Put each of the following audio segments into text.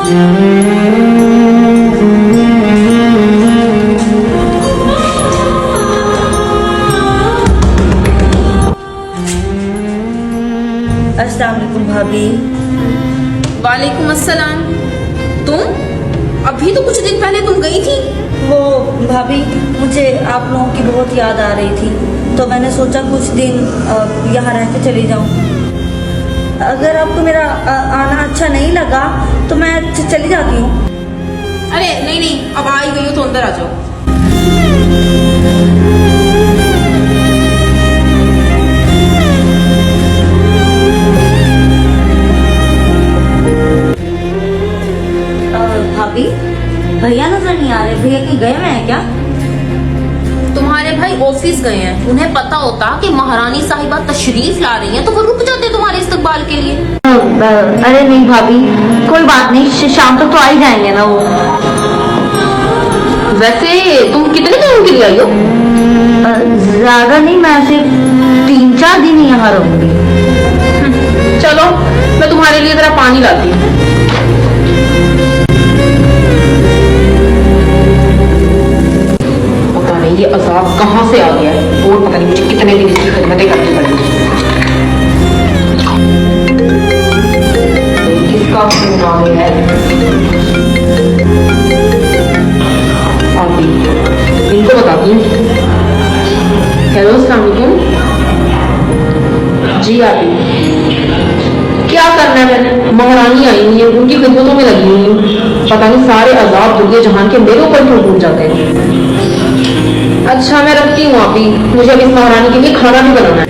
अस्सलाम वालेकुम भाभी। वालेकुम अस्सलाम। तुम अभी तो कुछ दिन पहले तुम गई थी। वो भाभी, मुझे आप लोगों की बहुत याद आ रही थी, तो मैंने सोचा कुछ दिन यहाँ रह के चली जाऊँ। अगर आपको मेरा आना अच्छा नहीं लगा तो मैं चली जाती हूँ। अरे नहीं नहीं, अब आ ही गई हो तो अंदर आ जाओ। भाभी, भैया नजर नहीं आ रहे। भैया कहीं गए हुए हैं क्या? तुम्हारे भाई ऑफिस गए हैं। उन्हें पता होता कि महारानी साहिबा तशरीफ ला रही हैं तो वो रुक जाते तुम्हारे इस्तकबाल के लिए। अरे नहीं भाभी, कोई बात नहीं, शाम तक तो आ ही जाएंगे ना वो। वैसे तुम कितने दिन के लिए आई हो? ज्यादा नहीं, मैं सिर्फ 3-4 दिन ही यहाँ रहूंगी। चलो मैं तुम्हारे लिए जरा पानी लाती हूँ। पता नहीं ये अजाब कहाँ से आ गया है, और पता नहीं मुझे कितने दिन इसकी खिदमतें करनी पड़ेंगी। किसका फोन आ गया है? आती इनको बताती हूँ। हेलो, अस्सलाम वालेकुम। जी आती, क्या करना है मैंने? महारानी आई हुई है, उनकी खिदमतों में लगी हुई हूँ। पता नहीं सारे अजाब दुनिया जहान के मेरे ऊपर क्यों टूट जाते हैं। अच्छा मैं रखती हूँ आप ही, मुझे अभी इस महारानी के लिए खाना भी बनाना है।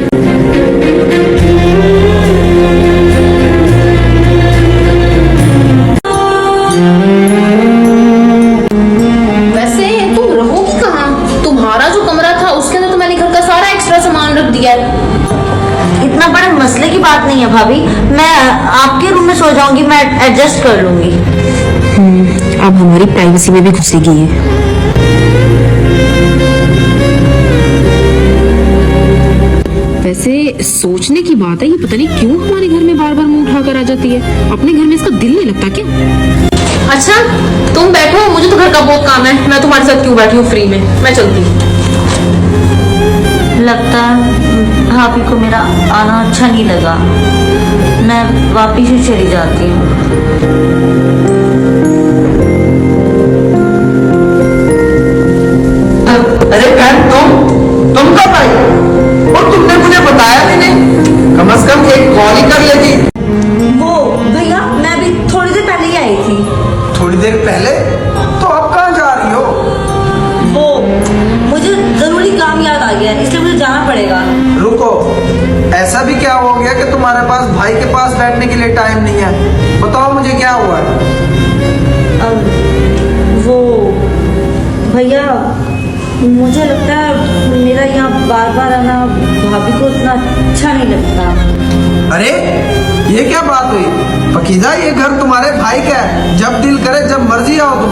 वैसे तुम रहोगी कहाँ? तुम्हारा जो कमरा था उसके अंदर तो मैंने घर का सारा एक्स्ट्रा सामान रख दिया है। इतना बड़े मसले की बात नहीं है भाभी, मैं आपके रूम में सो जाऊंगी, मैं एडजस्ट कर लूंगी। अब हमारी प्राइवेसी में भी घुसेगी है। वैसे सोचने की बात है, ये पता नहीं क्यों हमारे घर में बार बार मुंह उठाकर आ जाती है। अपने घर में इसका दिल नहीं लगता क्या? अच्छा तुम बैठो, मुझे तो घर का बहुत काम है। मैं तुम्हारे साथ क्यों बैठी हूँ फ्री में? मैं चलती हूँ। लगता है भाभी को मेरा आना अच्छा नहीं लगा, मैं वापिस ही चली जाती हूँ। अरे बहन, तुम कब आई? और तुमने मुझे बताया भी नहीं। कम से कम एक कॉल ही कर लेती। वो भैया, मैं अभी थोड़ी देर पहले ही आई थी। थोड़ी देर पहले? तो अब कहाँ जा रही हो? वो मुझे जरूरी काम याद आ गया, इसलिए मुझे जाना पड़ेगा। रुको, ऐसा भी क्या हो गया कि तुम्हारे पास भाई के पास बैठने के लिए टाइम नहीं है? बताओ मुझे क्या हुआ है। वो भैया, मुझे लगता है मेरा यहाँ बार बार आना भाभी को इतना अच्छा नहीं लगता। अरे ये क्या बात हुई फकीजा? ये घर तुम्हारे भाई का है, जब दिल करे जब मर्जी आओ तुम।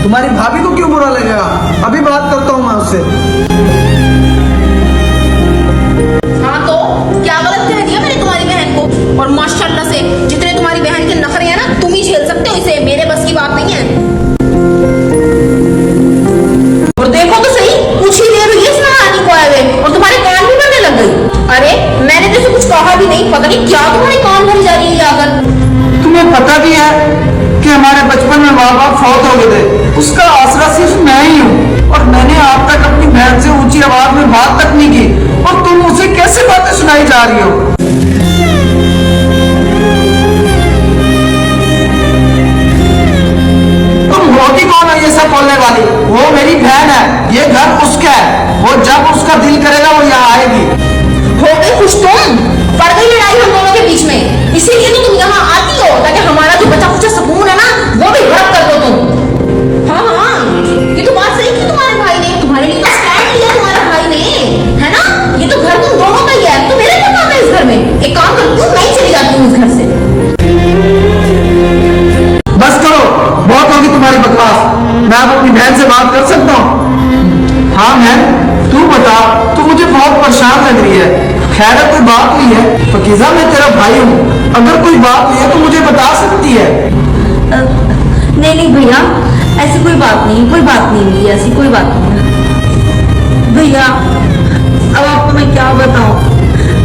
तुम्हारी भाभी को क्यों बुरा लगेगा? अभी बात करता हूँ मैं उससे। हाँ तो क्या गलत कह दिया मैंने तुम्हारी बहन को? और माशाल्लाह से जितने तुम्हारी बहन के नखरे हैं ना, तुम ही झेल सकते हो इसे, मेरे बस की बात नहीं है। और देखो तो सही, कुछ ही देर हुई इस महारानी को आए हुए और तुम्हारे कान भी भरने लग गई। अरे मैंने जैसे कुछ कहा भी नहीं, पता नहीं क्या तुम्हारे कान भरी जा रही है आकर। तुम्हें पता भी है कि हमारे बचपन में माँ बाप फौत हो गए थे, उसका आसरा सिर्फ मैं ही हूँ। और मैंने आज तक अपनी बहन से ऊंची आवाज में बात तक नहीं की, और तुम उसे कैसे बातें सुनाई जा रही हो? तुम होती कौन है ये सब बोलने वाली? वो मेरी बहन है, ये घर उसका है। वो जब उसका दिल करेगा वो यहाँ आएगी। हो गई खुश तुम? पड़ गई लड़ाई हम दोनों के बीच में, इसीलिए तो तुम यहाँ आती हो ताकि हमारा जो बचा कुचा सुकून है ना वो भी हड़प कर दो तुम। हाँ हाँ, ये तो बात सही की तुम्हारे भाई ने, तुम्हारे लिए तो स्टैंड लिया तुम्हारे भाई ने, है ना? ये तो घर तुम दोनों का ही है, तो मेरे क्या काम है इस घर में? एक काम करती हूँ, मैं ही चली जाती हूँ इस घर से। बस करो, बहुत होगी तुम्हारी बकवास। मैं अब अपनी बहन से बात कर सकता हूँ? हाँ बहन, तू बता, तू मुझे बहुत परेशान लग रही है। खैर कोई बात हुई है? फकीजा मैं तेरा भाई हूँ, अगर कोई बात हुई है तो मुझे बता सकती है। नहीं भैया, ऐसी कोई बात नहीं हुई, ऐसी कोई बात नहीं है भैया। अब आपको मैं क्या बताऊं,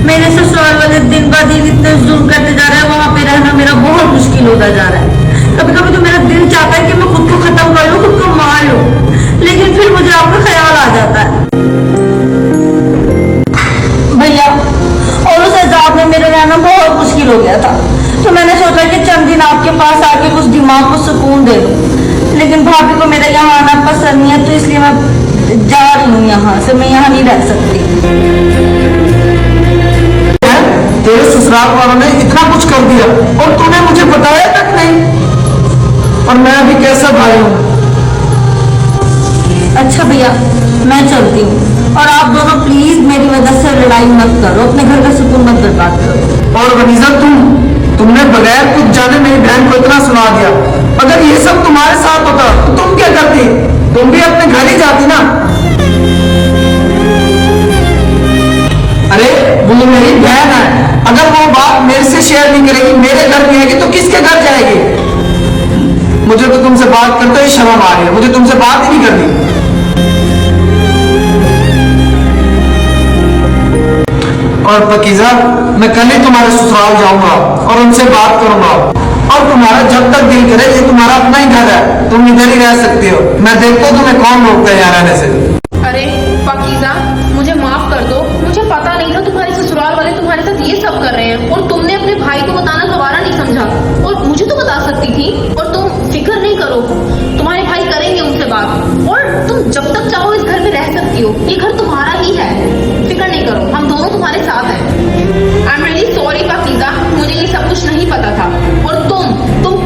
मेरे ससुराल वाले दिन ब दिन इतने जुल्म करते जा रहे हैं, वहां पे रहना मेरा बहुत मुश्किल होता जा रहा है। कभी कभी तो मेरा दिल चाहता है कि मैं खुद को खत्म कर लूं, खुद को मार लूं, लेकिन फिर मुझे आपका ख्याल आ जाता है भैया। और उस हिसाब में मेरा रहना बहुत मुश्किल हो गया था, तो मैंने सोचा कि चंद दिन आपके पास आके कुछ दिमाग को सुकून दे दूं, लेकिन भाभी को मेरा यहाँ आना पसंद नहीं है, तो इसलिए मैं जा रही हूँ यहाँ से, मैं यहाँ नहीं रह सकती। तेरे ससुराल वालों ने इतना कुछ कर दिया और तूने मुझे बताया तक नहीं, और मैं अभी कैसा भाई हूँ। अच्छा भैया, मैं चलती हूँ, और आप दोनों प्लीज मेरी वजह से लड़ाई मत करो, अपने घर का सुकून मत बर्बाद करो। और वनीजा, तुमने बगैर कुछ जाने मेरी बहन को इतना सुना दिया। अगर ये सब तुम्हारे साथ होता तो तुम क्या करती? तुम भी अपने घर ही जाती ना। अरे वो मेरी बहन है, अगर वो बात मेरे से शेयर नहीं करेगी, मेरे घर नहीं आएगी, तो किसके घर जाएगी? मुझे तो तुमसे बात करते ही शर्म आ रही है, मुझे तुमसे बात ही नहीं करनी। और पकीजा, मैं कल ही तुम्हारे ससुराल जाऊंगा और उनसे बात करूंगा, और तुम्हारा जब तक दिल करे, ये तुम्हारा अपना ही घर है, तुम इधर ही रह सकती हो। मैं देखता हूँ तुम्हें कौन रोकता है यहाँ रहने से। अरे पाकीज़ा, मुझे माफ कर दो, मुझे पता नहीं था तुम्हारे ससुराल वाले तुम्हारे साथ ये सब कर रहे हैं, और तुमने अपने भाई को बताना गवारा नहीं समझा, और मुझे तो बता सकती थी। और तुम फिक्र नहीं करो, तुम्हारे भाई करेंगे उनसे बात, और तुम जब तक चाहो इस घर में रह सकती हो, ये घर तुम्हारा ही है, फिक्र नहीं करो, हम दोनों तुम्हारे साथ हैं। I am really sorry Pakeezah, मुझे ये सब कुछ नहीं पता था। और तुम